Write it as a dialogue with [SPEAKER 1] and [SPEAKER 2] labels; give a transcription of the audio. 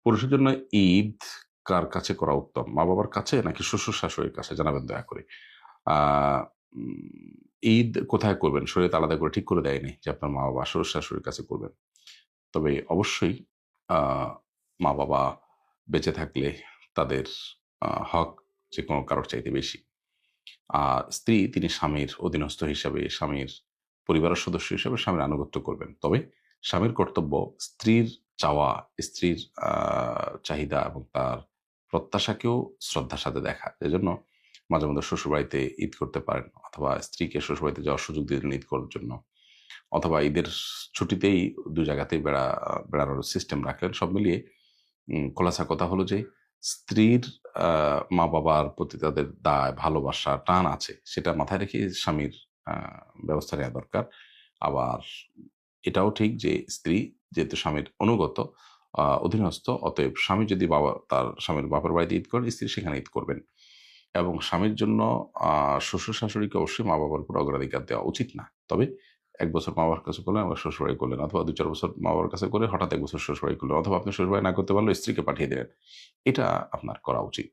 [SPEAKER 1] পুরুষের জন্য ঈদ কার কাছে করা উত্তম? মা-বাবার কাছে নাকি শ্বশুর-শাশুড়ির কাছে? জানাবেন দয়া করে। আ উম ঈদ কোথায় করবেন? শরীয়ত আলাদা করে ঠিক করে দেয়নি যে আপনার মা-বাবা শ্বশুর-শাশুড়ির কাছে করবেন। তবে অবশ্যই আ মা-বাবা বেঁচে থাকলে তাদের হক যেকোনো কারোর চাইতে বেশি। স্ত্রী তিনি স্বামীর অধীনস্থ হিসাবে, স্বামীর পরিবারের সদস্য হিসেবে স্বামীর আনুগত্য করবেন। তবে স্বামীর কর্তব্য স্ত্রীর চাওয়া, স্ত্রীর আ চাহিদা এবং তার প্রত্যাশাকেও শ্রদ্ধার সাথে দেখা। এজন্য মাঝে মধ্যে শ্বশুরবাড়িতে ঈদ করতে পারেন অথবা স্ত্রীকে শ্বশুরবাড়িতে যাওয়ার সুযোগ দিলেন ঈদ করার জন্য। অথবা ঈদের ছুটিতেই ২ জায়গাতেই বেড়ানোর সিস্টেম রাখলেন। সব মিলিয়ে খোলাসা কথা হলো যে স্ত্রীর আ মা-বাবার প্রতি তাদের দায়, ভালোবাসা, টান আছে। সেটা মাথায় রেখে স্বামীর আ ব্যবস্থা নেয়া দরকার। আবার এটাও ঠিক যে স্ত্রী যেহেতু স্বামীর অনুগত, অধীনস্থ, অতএব স্বামী যদি তার স্বামীর বাপের বাড়িতে ঈদ করেন, স্ত্রী সেখানে ঈদ করবেন। এবং স্বামীর জন্য আ শ্বশুর-শাশুড়িকে অবশ্যই মা-বাবার উপর অগ্রাধিকার দেওয়া উচিত না। তবে ১ বছর মা-বাবার কাছে করলেন, আবার শ্বশুরবাড়ি করলেন অথবা ২-৪ বছর মা-বাবার কাছে করে হঠাৎ ১ বছর শ্বশুরবাড়ি করলেন অথবা আপনি শ্বশুরবাড়ি না করতে পারলে স্ত্রীকে পাঠিয়ে দিলেন। এটা আপনার করা উচিত।